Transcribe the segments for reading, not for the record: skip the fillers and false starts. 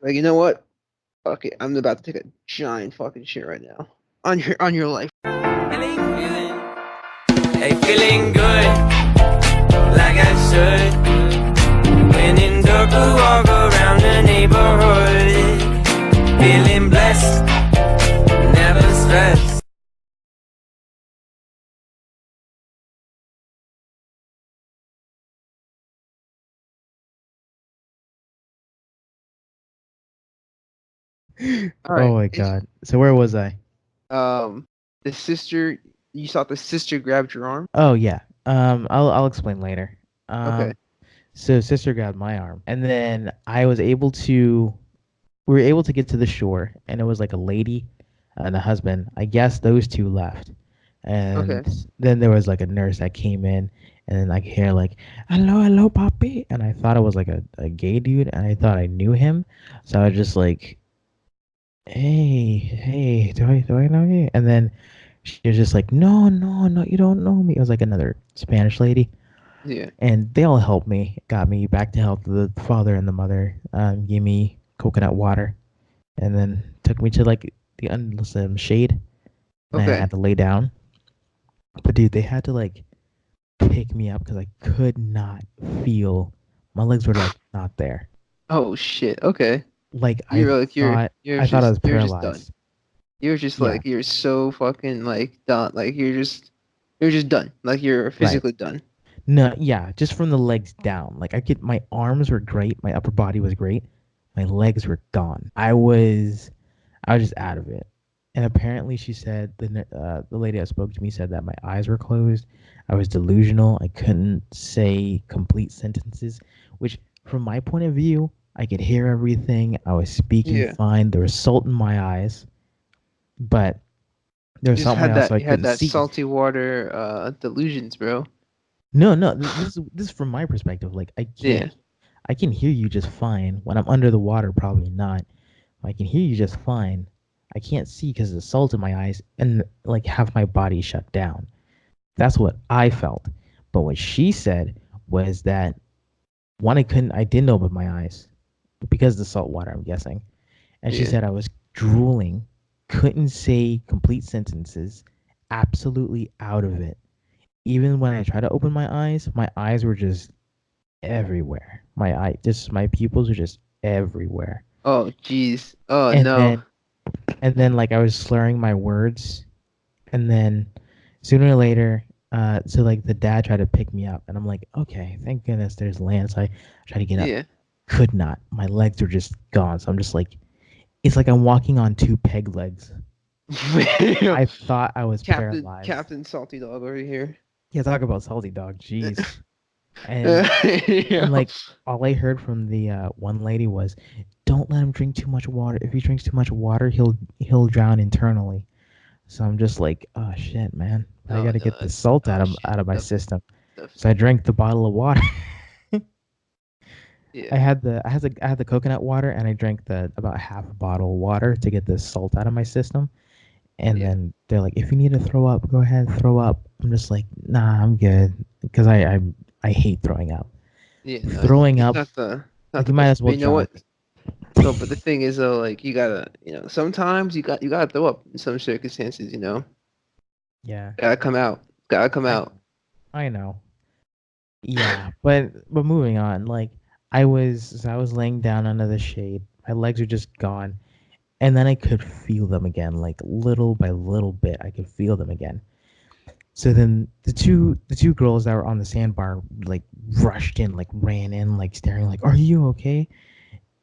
Like, you know what? Fuck it. I'm about to take a giant fucking shit right now. On your life. Feeling good. Hey, feeling good, like I should. When in dark, we walk around the neighborhood. Feeling blessed, never stressed. All Oh right. my god. So where was I? Um, the sister. You thought the sister grabbed your arm? Oh yeah. I'll explain later. Okay. So sister grabbed my arm, and then I was able to. We were able to get to the shore, and it was like a lady and a husband. I guess those two left, and Okay. then there was like a nurse that came in, and then I could hear like, "Hello, hello, papi," and I thought it was like a gay dude, and I thought I knew him, so I was just like, "Hey, hey, do I know you?" And then she was just like, "No, no, no, you don't know me." It was like another Spanish lady, Yeah. and they all helped me, got me back to health. The father and the mother gave me coconut water, and then took me to like the shade, and I Okay. had to lay down. But dude, they had to like pick me up because I could not feel. My legs were like not there. Oh shit. Okay. Like I You're like thought, you're I thought I just was you're just done. paralyzed. You're just Yeah, like you're so fucking like done. Like you're just done. Like you're right. physically done. No, yeah, just from the legs down. Like I could, my arms were great, my upper body was great, my legs were gone. I was just out of it. And apparently, she said the lady that spoke to me said that my eyes were closed. I was delusional. I couldn't say complete sentences, which, from my point of view, I could hear everything. I was speaking Yeah. fine. There was salt in my eyes, but there was You just salt in my had eyes, so that I you had couldn't that see. salty water delusions, bro. No, no, this is from my perspective. Like Yeah. I can hear you just fine when I'm under the water. Probably not. I can hear you just fine. I can't see because of the salt in my eyes and like have my body shut down. That's what I felt. But what she said was that one, I didn't open my eyes because of the salt water, I'm guessing. And she Yeah. said I was drooling, couldn't say complete sentences, absolutely out of it. Even when I tried to open my eyes were just everywhere. My pupils were just everywhere. Oh jeez. Oh And no. then like I was slurring my words, and then sooner or later, so like the dad tried to pick me up, and I'm like, okay, thank goodness there's land. So I tried to get up, Yeah. could not. My legs were just gone. So I'm just like, it's like I'm walking on two peg legs. I thought I was paralyzed. Captain Salty Dog over here. Yeah, talk about salty dog. Jeez. And Yeah. like all I heard from the one lady was, "Don't let him drink too much water. If he drinks too much water, he'll drown internally." So I'm just like, "Oh shit, man! But I Oh gotta no, get the that's salt oh out shit. of my system." The So I drank the bottle of water. yeah. I had the coconut water, and I drank the about half a bottle of water to get the salt out of my system. And Yeah. then they're like, "If you need to throw up, go ahead, throw up." I'm just like, "Nah, I'm good," because I hate throwing up. Yeah, no, Throwing it's up, not like the you might best. as But well you know what? jog. No, but the thing is though, like you gotta, sometimes you gotta throw up in some circumstances. Yeah, Gotta come out. Gotta come I out. know. I know. Yeah, but moving on, like I was laying down under the shade. My legs are just gone, and then I could feel them again, like little by little bit. I could feel them again. So then the two girls that were on the sandbar like rushed in, like ran in, like staring, like, "Are you okay?"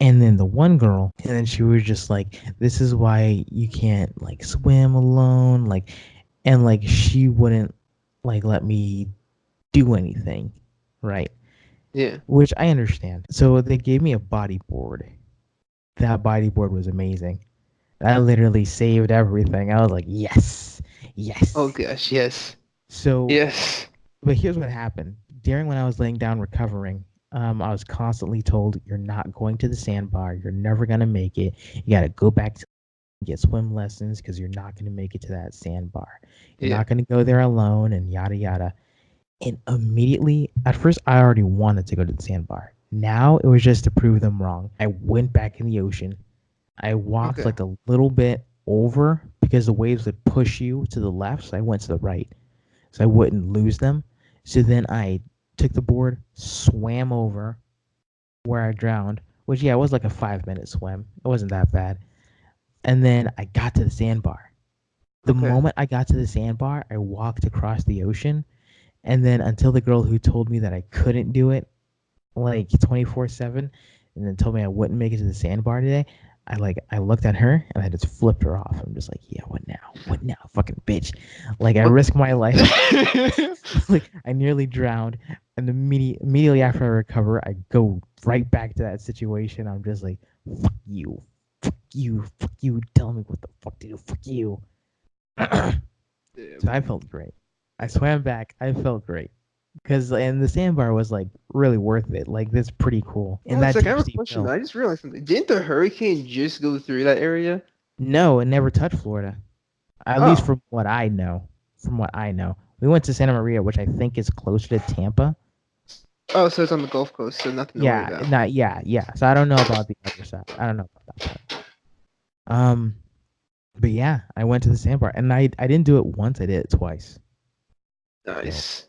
And then the one girl, and then she was just like, "This is why you can't like swim alone," like, and like she wouldn't like let me do anything, right? Yeah. Which I understand. So they gave me a bodyboard. That bodyboard was amazing. That literally saved everything. I was like, yes, Oh yes. gosh, yes, So, yes. but here's what happened. During when I was laying down recovering, I was constantly told, "You're not going to the sandbar. You're never gonna make it. You gotta go back to get swim lessons because you're not gonna make it to that sandbar. You're Yeah. not gonna go there alone," and yada yada. And immediately, at first, I already wanted to go to the sandbar. Now it was just to prove them wrong. I went back in the ocean. I walked Okay. like a little bit over because the waves would push you to the left. So I went to the right so I wouldn't lose them. So then I took the board, swam over where I drowned, which, yeah, it was like a 5 minute swim. It wasn't that bad. And then I got to the sandbar. The Okay. moment I got to the sandbar, I walked across the ocean. And then until the girl who told me that I couldn't do it like 24/7 and then told me I wouldn't make it to the sandbar today, I looked at her and I just flipped her off. I'm just like, yeah, what now? What now? Fucking bitch. Like I What? risked my life. Like I nearly drowned and immediately after I recover, I go right back to that situation. I'm just like, fuck you. Fuck you. Fuck you. Tell me what the fuck to do. Fuck you. So Damn. I felt great. I swam back. I felt great and the sandbar was like really worth it. Like that's pretty cool. In One that second, I deep, have a steep question. hill. I just realized something. Didn't the hurricane just go through that area? No, it never touched Florida. At least Oh. from what I know. From what I know, we went to Santa Maria, which I think is closer to Tampa. Oh, so it's on the Gulf Coast, so nothing to worry Yeah, about. not yeah, yeah. So I don't know about the other side. I don't know about that part. Um, but yeah, I went to the sandbar, and I didn't do it once. I did it twice. So Nice.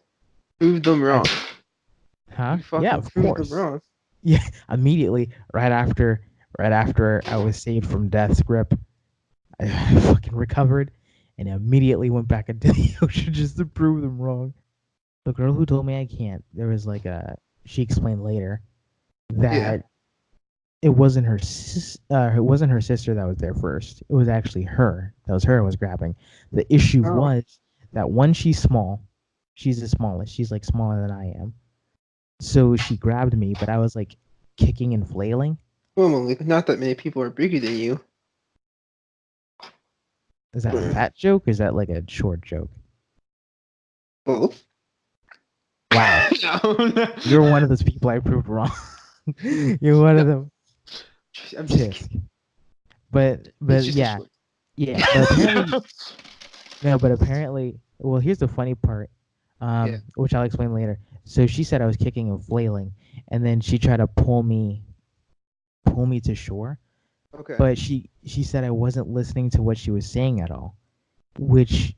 Prove them I wrong. huh? You Yeah, fucking of proved them course. wrong. Yeah, immediately right after I was saved from death's grip, I fucking recovered and immediately went back into the ocean just to prove them wrong. The girl who told me I can't, there was like a, she explained later Yeah. that it wasn't her sister that was there first. It was actually her. That was her I was grabbing. The issue Oh. was that one, she's small. She's the smallest. She's like smaller than I am. So she grabbed me, but I was like kicking and flailing. Well, Malik, not that many people are bigger than you. Is that a Or fat joke? Or is that like a short joke? both. Wow. No, no. You're one of those people I proved wrong. You're one No, of them. I'm just Tisk. kidding. It's But just a yeah, short. yeah. But apparently no. But apparently, well, here's the funny part, Yeah. which I'll explain later. So she said I was kicking and flailing, and then she tried to pull me to shore. Okay. But she said I wasn't listening to what she was saying at all. Which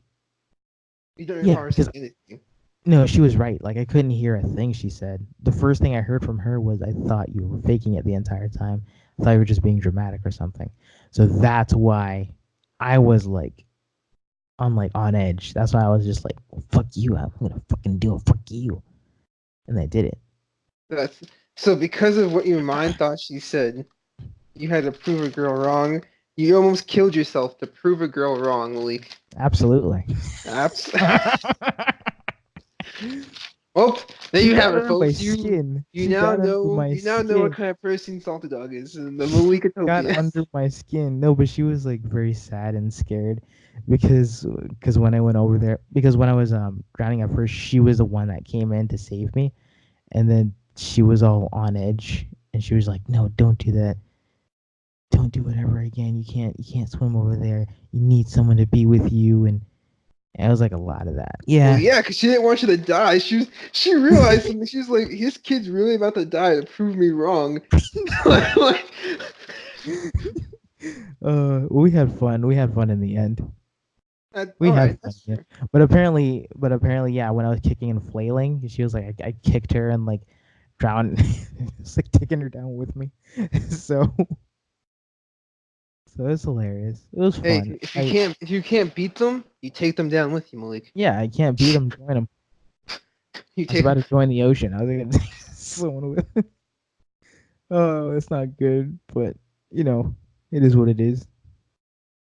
You don't yeah, recall because saying anything. no, she was right. Like I couldn't hear a thing she said. The first thing I heard from her was I thought you were faking it the entire time. I thought you were just being dramatic or something. So that's why I was like on edge. That's why I was just like, well, fuck you. I'm gonna fucking do it. Fuck you. And I did it. That's so because of what your mind thought she said, you had to prove a girl wrong. You almost killed yourself to prove a girl wrong, Malik. Absolutely. Abs- Well, there She you have got it, under my folks. skin. You She now got under know my you now know what skin. kind of person Salty Dog is, and the Got Malikatopia. under my skin. No, but she was like very sad and scared because when I went over there because when I was drowning at first, she was the one that came in to save me, and then she was all on edge and she was like, "No, don't do that. Don't do it ever again. You can't swim over there. You need someone to be with you." And it was like a lot of that. Well, Yeah. yeah, because she didn't want you to die. She realized something. She was like, "His kid's really about to die to prove me wrong." Like, We had fun. We had fun in the end. We all had right, fun. that's Yeah. fair. But apparently, yeah. When I was kicking and flailing, she was like, I kicked her and like drowned. It's like taking her down with me. So, so it was hilarious. It was Hey, fun. I if you can't beat them, you take them down with you, Malik. yeah. I can't beat him. Join him. You I was take. about to join the ocean. I was gonna take someone with. Oh, it's not good, but you know, it is what it is,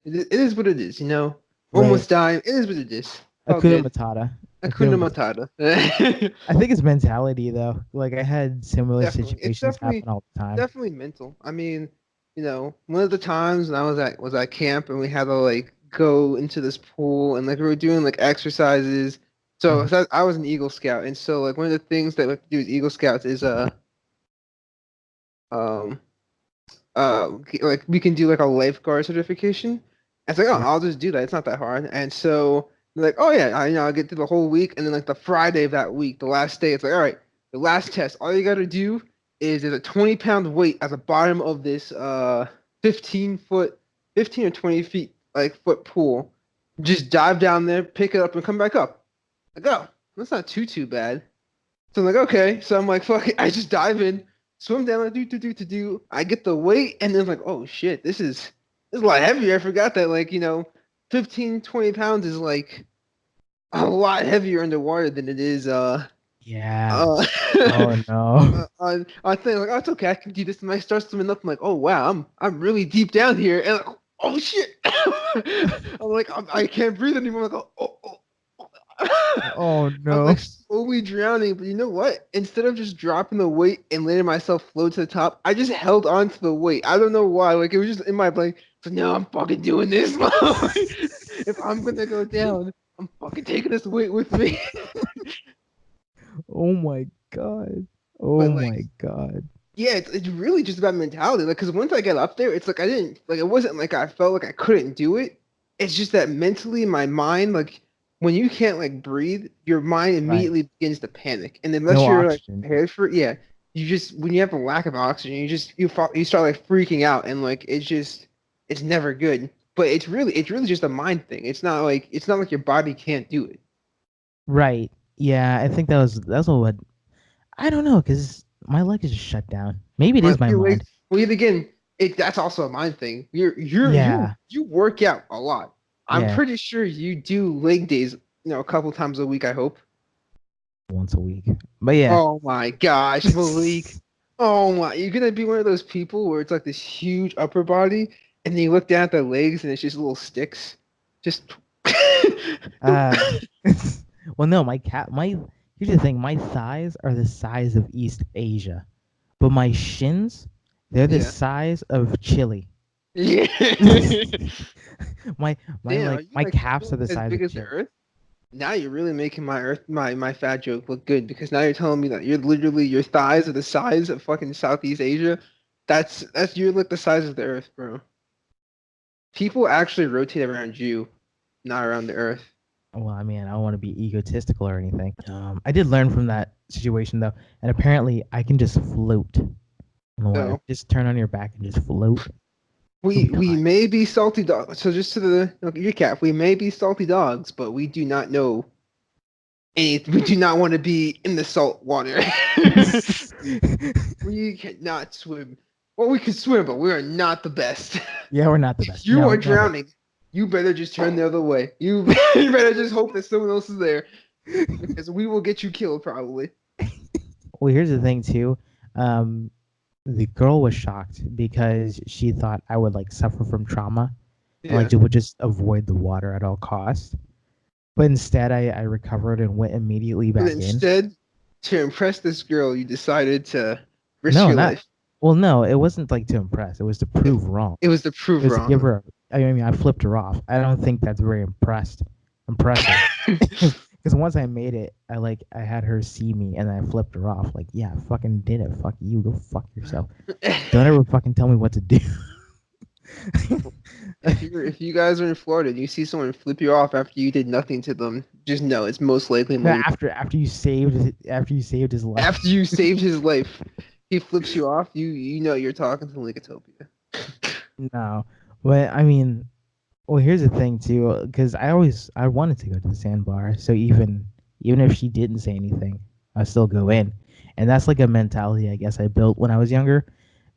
It is what it is, you know. right? Almost dying. It is what it is. All Akuna good. Matata. Akuna Akuna Matata. Matata. I think it's mentality though. Like I had similar Definitely, it's situations happen all the time. definitely mental. I mean, one of the times when I was at camp and we had to like go into this pool and like we were doing like exercises. So, Mhm. so I was an Eagle Scout, and so like one of the things that we have to do as Eagle Scouts is um like we can do like a lifeguard certification. It's like, oh, Right. I'll just do that. It's not that hard. And so they're like, oh yeah, I'll get through the whole week, and then like the Friday of that week, the last day, it's like, all right, the last test. All you gotta do is there's a 20-pound weight at the bottom of this 15 foot, 15 or 20 feet like foot pool. Just dive down there, pick it up, and come back up. Like, oh, that's not too bad. So I'm like, okay. So I'm like, fuck it. I just dive in, swim down, like, do. I get the weight, and then I'm like, oh shit, this is a lot heavier. I forgot that, like, 15, 20 pounds is like a lot heavier underwater than it is Yeah. uh Oh no. I think like, oh, it's okay, I can do this. And I start swimming up. I'm like, oh wow, I'm really deep down here, and like, oh shit, I'm like, I can't breathe anymore. I'm like, oh. Oh I'm no. like slowly drowning, but you know what? Instead of just dropping the weight and letting myself float to the top, I just held on to the weight. I don't know why. Like it was just in my brain. So no, I'm fucking doing this. If I'm gonna go down, I'm fucking taking this weight with me. Oh my god. Oh But like, my god. yeah, it's really just about mentality. Like, because once I get up there, it's like I didn't like it wasn't like I felt like I couldn't do it. It's just that mentally, my mind, like when you can't like breathe, your mind Right. immediately begins to panic, and unless No you're like oxygen. prepared for it, yeah, you just when you have a lack of oxygen, you start like freaking out, and like it's never good. But it's really just a mind thing. It's not like your body can't do it. Right. Yeah, I think that's what I don't know, because my leg is just shut down. Maybe it My is my your legs, mind. well, yet again, that's also a mind thing. Yeah. You work out a lot. I'm Yeah. pretty sure you do leg days, a couple times a week, I hope. Once a week. But yeah. Oh my gosh, Malik. Oh my, you're gonna be one of those people where it's like this huge upper body, and then you look down at the legs and it's just little sticks. Just Uh well no, my here's the thing, my thighs are the size of East Asia. But my shins, they're the yeah. size of Chile. Yeah. my my Damn, are like you my like calves are the as size big of as the Chile. Earth? Now you're really making my fat joke look good because now you're telling me that you're literally your thighs are the size of fucking Southeast Asia. That's you're like the size of the Earth, bro. People actually rotate around you, not around the Earth. Well, I mean, I don't want to be egotistical or anything. I did learn from that situation though, and apparently I can just float in the water. So Just turn on your back and just float. You'll we be we fine. may be salty dogs. So just to the recap, we may be salty dogs, but we do not know any. We do not want to be in the salt water. We cannot swim. Well, we can swim, but we are not the best. Yeah, we're not the If best. you No, are never. drowning, you better just turn the other way. You better just hope that someone else is there because we will get you killed probably. Well, here's the thing too. Um, the girl was shocked because she thought I would like suffer from trauma and Yeah. like would just avoid the water at all costs. But instead, I recovered and went immediately But back in. instead, to impress this girl, you decided to risk No, your not life. well. No, it wasn't like to impress. It was to It, prove wrong. it was to It prove was to give wrong. her. I mean, I flipped her off. I don't think that's very impressive. Because once I made it, I had her see me and I flipped her off. Like, yeah, I fucking did it. Fuck you. Go fuck yourself. Don't ever fucking tell me what to do. If you guys are in Florida and you see someone flip you off after you did nothing to them, just know it's most likely No, Malik. after you saved his life. After you saved his life, he flips you off. You know you're talking to Malikatopia. No, but I mean, well, here's the thing too, because I wanted to go to the sandbar, so even if she didn't say anything, I still go in, and that's like a mentality I guess I built when I was younger,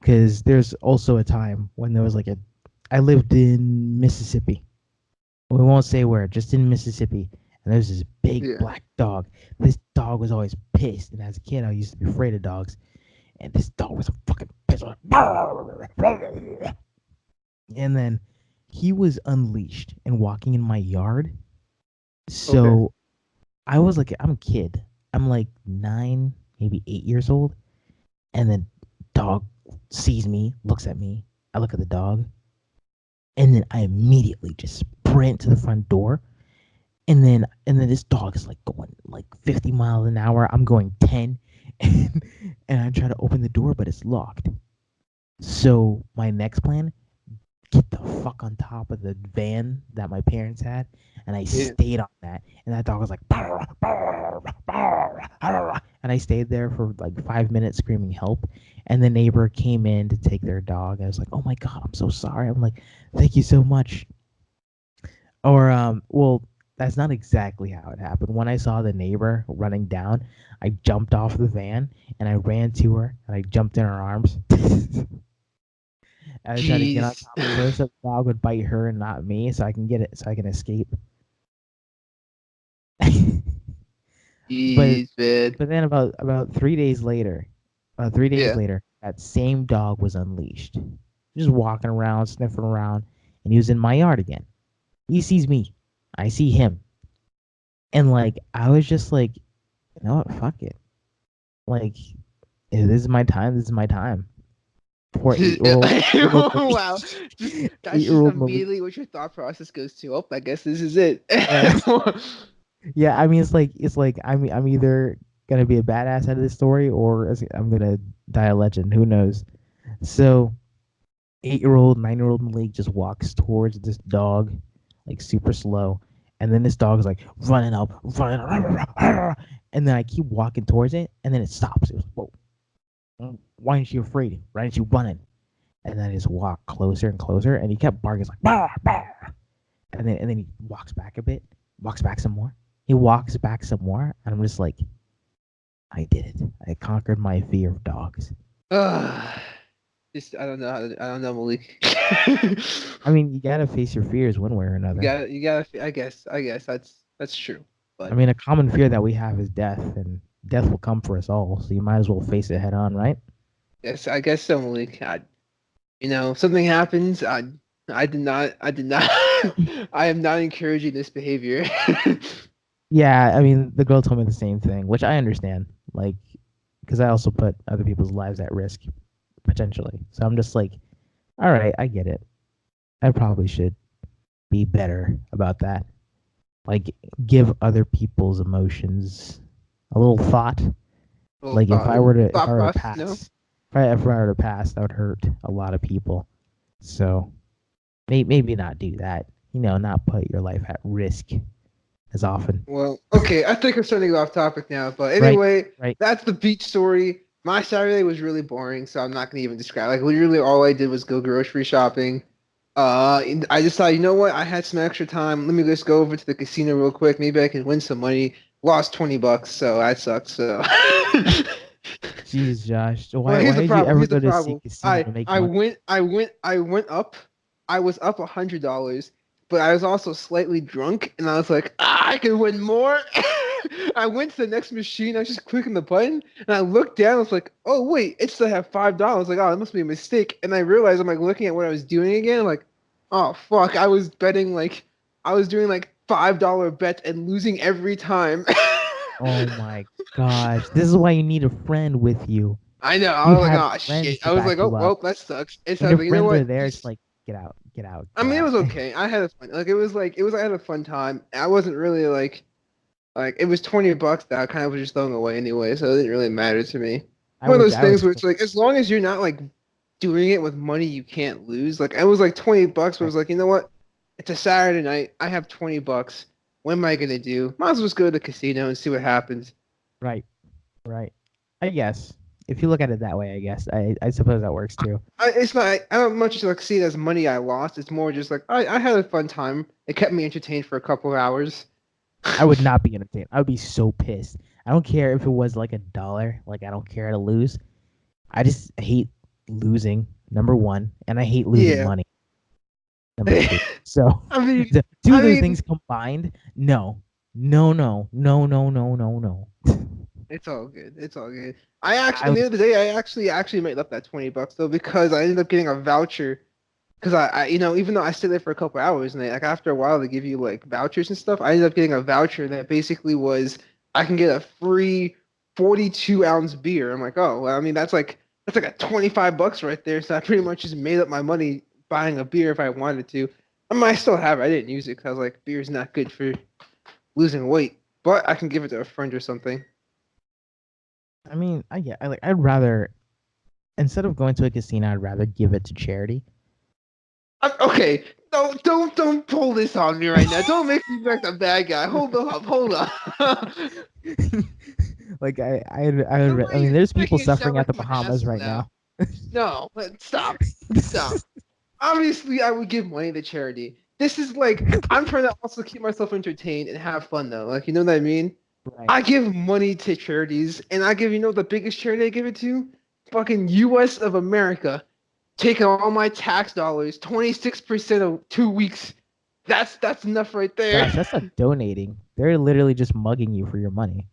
because there's also a time when there was I lived in Mississippi. We won't say where, just in Mississippi, and there's this big Yeah. black dog. This dog was always pissed, and as a kid, I used to be afraid of dogs, and this dog was fucking pissed. And then he was unleashed and walking in my yard. So Okay. I was like, I'm a kid. I'm like 9, maybe 8 years old. And then dog sees me, looks at me. I look at the dog. And then I immediately just sprint to the front door. And then this dog is like going like 50 miles an hour. I'm going 10. And I try to open the door, but it's locked. So my next plan, get the fuck on top of the van that my parents had, and I Yeah. stayed on that. And that dog was like, "Barr, barr, barr, barr," and I stayed there for like 5 minutes screaming help. And the neighbor came in to take their dog. I was like, "Oh my god, I'm so sorry." I'm like, "Thank you so much." Or well, that's not exactly how it happened. When I saw the neighbor running down, I jumped off the van and I ran to her and I jumped in her arms. I tried to get on Jeez. top of her so the dog would bite her and not me, so I can get it, so I can escape. but Jeez, man. but then about 3 days later, Yeah. that same dog was unleashed, just walking around, sniffing around, and he was in my yard again. He sees me, I see him, and like I was just like, you know what, fuck it, like if this is my time. This is my time. Poor 8-year-old Malik. Wow. Just that's just 8-year-old Malik. immediately what your thought process goes to. Oh, I guess this is it. Yeah. Yeah, I mean, it's like I'm either gonna be a badass out of this story, or I'm gonna die a legend. Who knows? So 8-year-old, 9-year-old Malik just walks towards this dog, like super slow, and then this dog is like running up, and then I keep walking towards it, and then it stops. It was, whoa, why aren't you afraid? Why aren't you running? And then I just walk closer and closer, and he kept barking. It's like, bah, bah. And then he walks back a bit, walks back some more. He walks back some more, and I'm just like, I did it. I conquered my fear of dogs. Just I don't know. I don't know, Malik. I mean, you gotta face your fears one way or another. You gotta. I guess that's true. I But mean, a common fear that we have is death, and death will come for us all. So you might as well face it head on, right? yes, I guess so, Malik. Something happens. I did not. I am not encouraging this behavior. Yeah, I mean, the girl told me the same thing, which I understand. Like, because I also put other people's lives at risk potentially. So I'm just like, all right, I get it. I probably should be better about that. Like, give other people's emotions a little thought. Little Like, thought, if I thought were to process. No. pass, if I were to pass, that would hurt a lot of people. So maybe not do that. Not put your life at risk as often. Well, okay. I think I'm starting to go off topic now. But Right, anyway, right. that's the beach story. My Saturday was really boring, so I'm not gonna even describe. Like literally, all I did was go grocery shopping. I just thought, you know what? I had some extra time. Let me just go over to the casino real quick. Maybe I can win some money. Lost $20, so that sucks. So. Jeez, Josh, Well, why here's the did you problem. ever Here's the go to see problem. casino I to make I money? went I went I went up. I was up $100, but I was also slightly drunk, and I was like, I can win more. I went to the next machine. I was just clicking the button, and I looked down. I was like, oh wait, it still have $5. Like, oh, it must be a mistake. And I realized I'm like looking at what I was doing again. I'm like, oh fuck, I was betting like I was doing like $5 bets and losing every time. Oh my gosh, this is why you need a friend with you. I know. I You was like, have oh friends shit. to I was back like, oh you up. well, that sucks. It's When your like, you know friends are what? there, it's Just like, get out, get out, I get mean, it out. was okay. I had a fun. Like I had a fun time. I wasn't really like it was $20 that I kind of was just throwing away anyway, so it didn't really matter to me. One of those I things was where it's like as long as you're not like doing it with money you can't lose. Like I was like $20, but I right, was like, you know what? It's a Saturday night. I have $20. What am I gonna do? Might as well just go to the casino and see what happens. right, right. I guess if you look at it that way, I guess I suppose that works too. It's not. I don't much like see it as money I lost. It's more just like I had a fun time. It kept me entertained for a couple of hours. I would not be entertained. I would be so pissed. I don't care if it was like $1. Like I don't care to lose. I just hate losing. Number one, and I hate losing Yeah. money. Number two. So I mean, the two I of those mean, things combined, no, no, no, no, no, no, no, no. it's all good. It's all good. I actually, I at would, the end of the day, I actually made up that $20 though because I ended up getting a voucher. Because even though I stayed there for a couple hours and like after a while they give you like vouchers and stuff, I ended up getting a voucher that basically was I can get a free 42-ounce beer. I'm like, oh, well, I mean that's like a $25 right there. So I pretty much just made up my money buying a beer if I wanted to. I mean, I still have it. I didn't use it because I was like, beer's not good for losing weight, but I can give it to a friend or something. I mean, I'd rather instead of going to a casino, I'd rather give it to charity. Okay, don't pull this on me right now. Don't make me look like the bad guy. Hold up. Like I Somebody mean, is there's people making it sound suffering at like the I'm an Bahamas asshole right now. now. No, stop, stop. Obviously, I would give money to charity. This is like I'm trying to also keep myself entertained and have fun though. Like you know what I mean? Right. I give money to charities, and I give the biggest charity I give it to, fucking U.S. of America, taking all my tax dollars, 26% of 2 weeks. That's enough right there. Gosh, that's not donating. They're literally just mugging you for your money.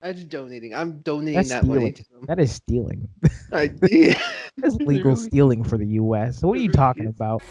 That's donating. I'm donating That's that money stealing. to them. That is stealing. I, yeah. That's It legal really, stealing for the U.S. So what it are you really talking is. about?